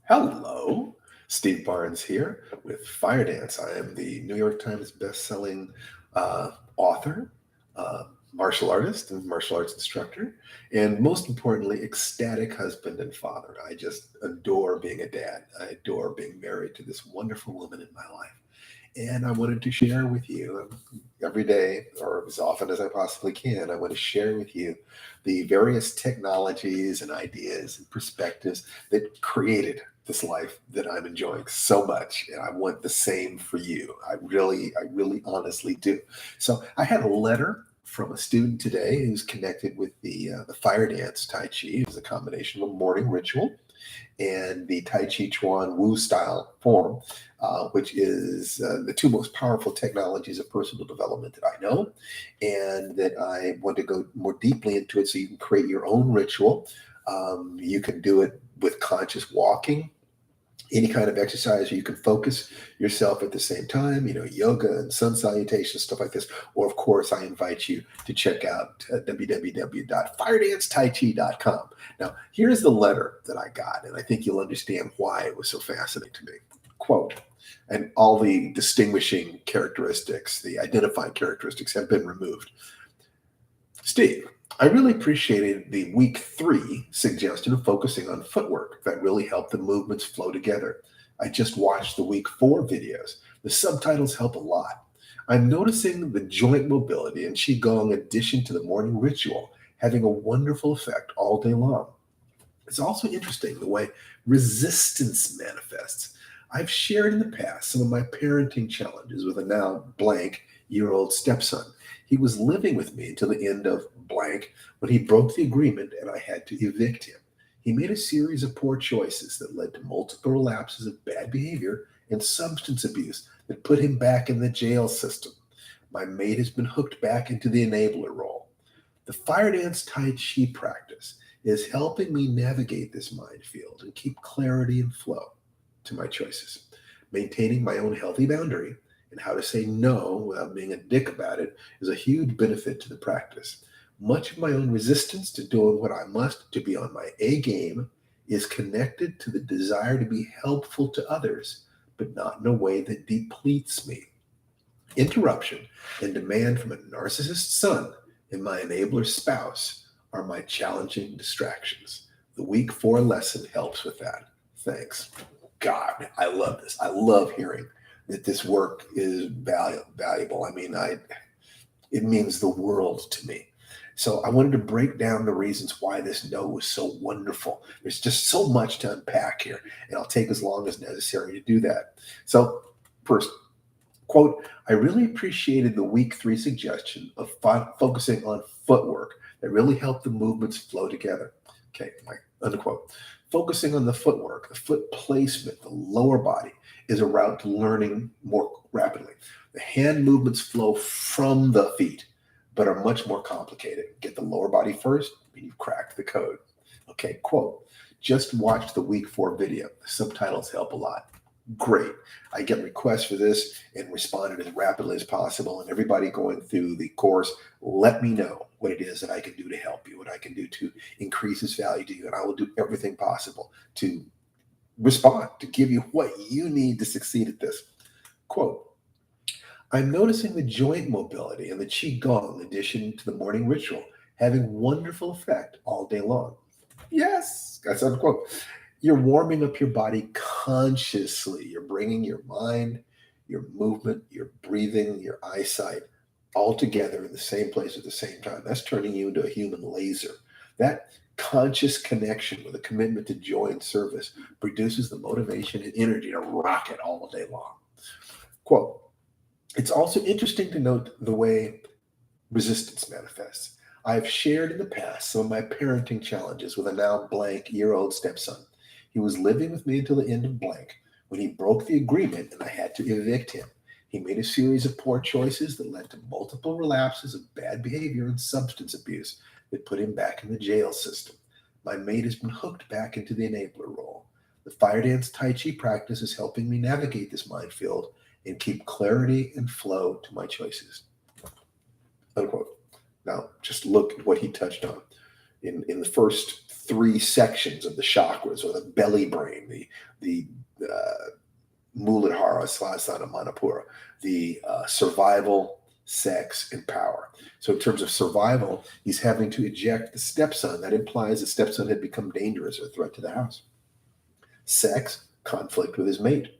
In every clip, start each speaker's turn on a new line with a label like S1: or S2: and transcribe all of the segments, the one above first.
S1: Hello, Steve Barnes here with Fire Dance. I am the New York Times best-selling author, uh, martial artist, and martial arts instructor, and most importantly, ecstatic husband and father. I just adore being a dad. I adore being married to this wonderful woman in my life. And I wanted to share with you every day, or as often as I possibly can, I want to share with you the various technologies and ideas and perspectives that created this life that I'm enjoying so much. And I want the same for you. I really honestly do. So I had a letter from a student today who's connected with the fire dance Tai Chi. It's a combination of a morning ritual and the Tai Chi Chuan Wu style form, which is the two most powerful technologies of personal development that I know, and that I want to go more deeply into it so you can create your own ritual. You can do it with conscious walking, any kind of exercise, or you can focus yourself at the same time, yoga and sun salutation, stuff like this. Or, of course, I invite you to check out www.firedancetaichi.com. Now, here's the letter that I got, and I think you'll understand why it was so fascinating to me. Quote, and all the distinguishing characteristics, the identifying characteristics have been removed. Steve, I really appreciated the week 3 suggestion of focusing on footwork. That really helped the movements flow together. I just watched the week 4 videos. The subtitles help a lot. I'm noticing the joint mobility and Qigong addition to the morning ritual having a wonderful effect all day long. It's also interesting the way resistance manifests. I've shared in the past some of my parenting challenges with a now blank year-old stepson. He was living with me until the end of blank when he broke the agreement and I had to evict him. He made a series of poor choices that led to multiple relapses of bad behavior and substance abuse that put him back in the jail system. My mate has been hooked back into the enabler role. The fire dance Tai Chi practice is helping me navigate this minefield and keep clarity and flow to my choices. Maintaining my own healthy boundary and how to say no without being a dick about it is a huge benefit to the practice. Much of my own resistance to doing what I must to be on my A game is connected to the desire to be helpful to others, but not in a way that depletes me. Interruption and demand from a narcissist son and my enabler spouse are my challenging distractions. The week 4 lesson helps with that. Thanks. God, I love this. I love hearing that this work is valuable. I mean, it means the world to me. So I wanted to break down the reasons why this no was so wonderful. There's just so much to unpack here, and I'll take as long as necessary to do that. So first, quote, I really appreciated the week 3 suggestion of focusing on footwork that really helped the movements flow together. Okay, unquote. Focusing on the footwork, the foot placement, the lower body is a route to learning more rapidly. The hand movements flow from the feet, but are much more complicated. Get the lower body first, and you've cracked the code. Okay, quote, just watch the week 4 video. The subtitles help a lot. Great. I get requests for this and responded as rapidly as possible. And everybody going through the course, let me know what it is that I can do to help you, what I can do to increase its value to you. And I will do everything possible to respond, to give you what you need to succeed at this. Quote, I'm noticing the joint mobility and the Qigong addition to the morning ritual having wonderful effect all day long. Yes, that's unquote. You're warming up your body consciously. You're bringing your mind, your movement, your breathing, your eyesight all together in the same place at the same time. That's turning you into a human laser. That conscious connection with a commitment to joy and service produces the motivation and energy to rock it all day long. Quote, it's also interesting to note the way resistance manifests. I have shared in the past some of my parenting challenges with a now blank year-old stepson. He was living with me until the end of blank when he broke the agreement and I had to evict him. He made a series of poor choices that led to multiple relapses of bad behavior and substance abuse that put him back in the jail system. My mate has been hooked back into the enabler role. The fire dance Tai Chi practice is helping me navigate this minefield and keep clarity and flow to my choices. Unquote. Now, just look at what he touched on. In the first three sections of the chakras, or the belly brain, the Muladhara, Svasana, Manipura, the survival, sex, and power. So in terms of survival, he's having to eject the stepson. That implies the stepson had become dangerous or a threat to the house. Sex, conflict with his mate.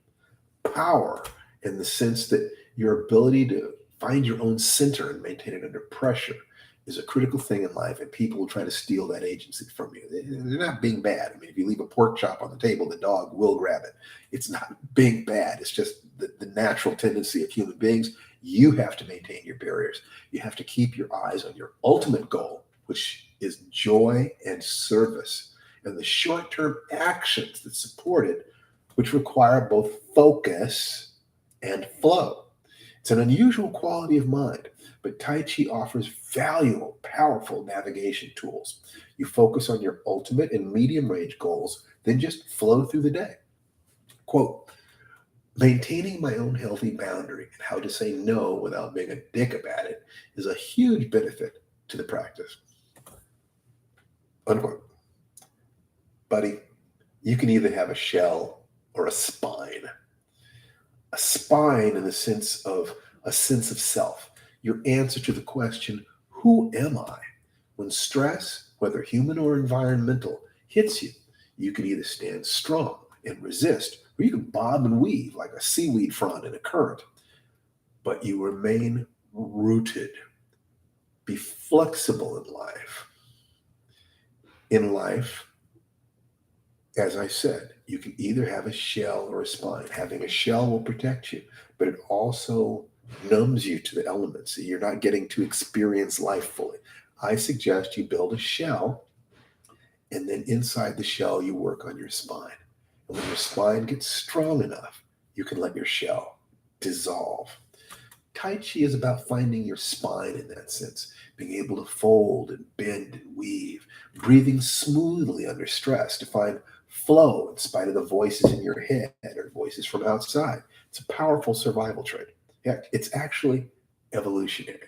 S1: Power, in the sense that your ability to find your own center and maintain it under pressure is a critical thing in life, and people will try to steal that agency from you. They're not being bad. I mean, if you leave a pork chop on the table, the dog will grab it. It's not being bad. It's just the natural tendency of human beings. You have to maintain your barriers. You have to keep your eyes on your ultimate goal, which is joy and service, and the short-term actions that support it, which require both focus and flow. It's an unusual quality of mind, but Tai Chi offers valuable, powerful navigation tools. You focus on your ultimate and medium range goals, then just flow through the day. Quote, maintaining my own healthy boundary and how to say no without being a dick about it is a huge benefit to the practice. Unquote. Buddy, you can either have a shell or a spine. A spine in the sense of a sense of self, your answer to the question, who am I? When stress, whether human or environmental, hits you, you can either stand strong and resist, or you can bob and weave like a seaweed frond in a current. But you remain rooted. Be flexible in life. In life, as I said, you can either have a shell or a spine. Having a shell will protect you, but it also numbs you to the elements. So you're not getting to experience life fully. I suggest you build a shell, and then inside the shell, you work on your spine. And when your spine gets strong enough, you can let your shell dissolve. Tai Chi is about finding your spine in that sense, being able to fold and bend and weave, breathing smoothly under stress to find flow in spite of the voices in your head or voices from outside. It's a powerful survival trait. Yeah, it's actually evolutionary.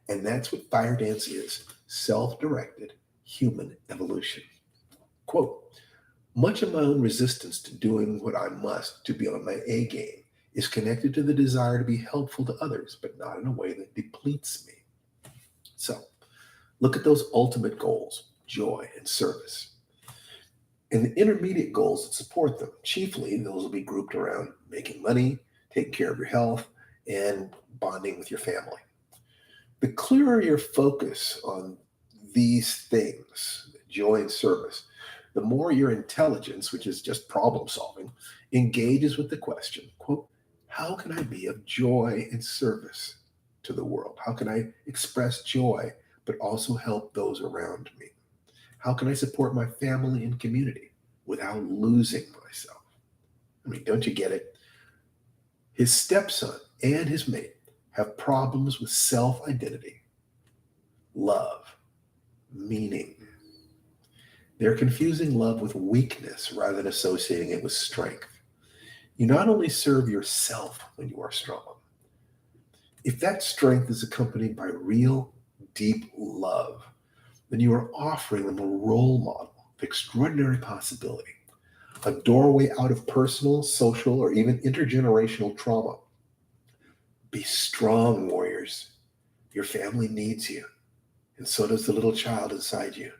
S1: And that's what fire dance is, self-directed human evolution. Quote, much of my own resistance to doing what I must to be on my A game is connected to the desire to be helpful to others, but not in a way that depletes me. So look at those ultimate goals, joy and service. And the intermediate goals that support them, chiefly those will be grouped around making money, taking care of your health, and bonding with your family. The clearer your focus on these things, joy and service, the more your intelligence, which is just problem solving, engages with the question, quote, how can I be of joy and service to the world? How can I express joy, but also help those around me? How can I support my family and community without losing myself? I mean, don't you get it? His stepson and his mate have problems with self-identity, love, meaning. They're confusing love with weakness rather than associating it with strength. You not only serve yourself when you are strong, if that strength is accompanied by real, deep love, then you are offering them a role model of extraordinary possibility, a doorway out of personal, social, or even intergenerational trauma. Be strong, warriors. Your family needs you, and so does the little child inside you,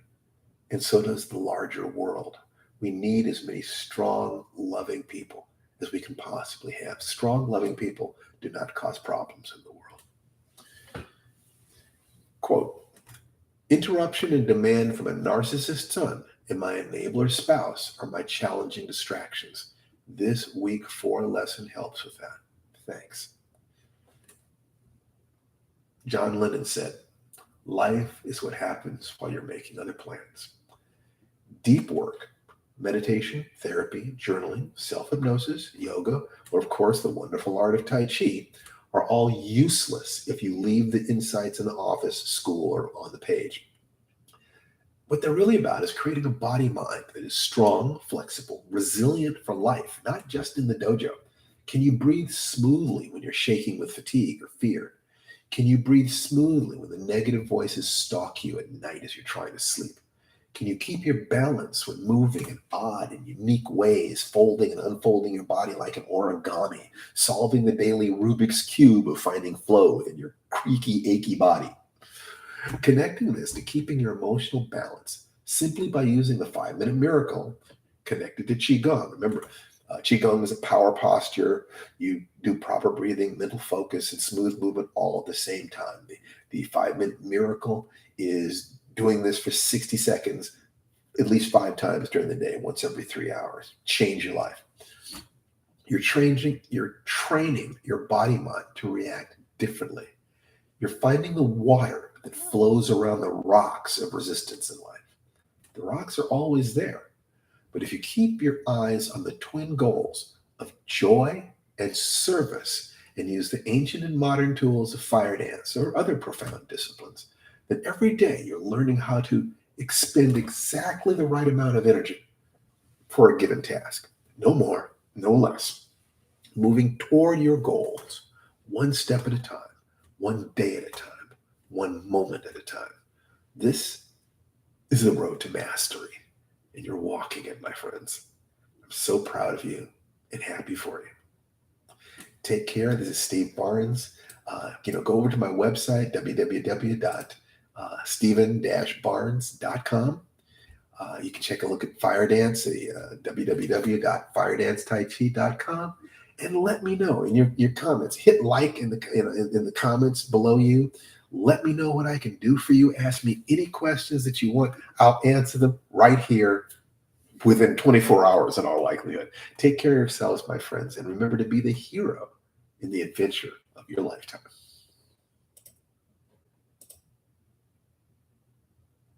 S1: and so does the larger world. We need as many strong, loving people as we can possibly have. Strong, loving people do not cause problems in the world. Quote, interruption and demand from a narcissist son and my enabler spouse are my challenging distractions. This week 4 lesson helps with that. Thanks. John Lennon said, life is what happens while you're making other plans. Deep work, meditation, therapy, journaling, self-hypnosis, yoga, or of course the wonderful art of Tai Chi are all useless if you leave the insights in the office, school, or on the page. What they're really about is creating a body-mind that is strong, flexible, resilient for life, not just in the dojo. Can you breathe smoothly when you're shaking with fatigue or fear? Can you breathe smoothly when the negative voices stalk you at night as you're trying to sleep? Can you keep your balance when moving in odd and unique ways, folding and unfolding your body like an origami, solving the daily Rubik's Cube of finding flow within your creaky, achy body? Connecting this to keeping your emotional balance simply by using the 5 Minute Miracle connected to Qigong. Remember, Qigong is a power posture. You do proper breathing, mental focus, and smooth movement all at the same time. The 5 Minute Miracle is doing this for 60 seconds, at least 5 times during the day, once every 3 hours. Change your life. You're training your body mind to react differently. You're finding the water that flows around the rocks of resistance in life. The rocks are always there. But if you keep your eyes on the twin goals of joy and service and use the ancient and modern tools of fire dance or other profound disciplines, then every day you're learning how to expend exactly the right amount of energy for a given task. No more, no less. Moving toward your goals, one step at a time, one day at a time, one moment at a time. This is the road to mastery, and you're walking it, my friends. I'm so proud of you and happy for you. Take care. This is Steve Barnes. Go over to my website, www.stephen-barnes.com. You can take a look at Fire Dance, www.firedancetaichi.com, and let me know in your comments. Hit like in the comments below you. Let me know what I can do for you. Ask me any questions that you want. I'll answer them right here within 24 hours in all likelihood. Take care of yourselves, my friends, and remember to be the hero in the adventure of your lifetime.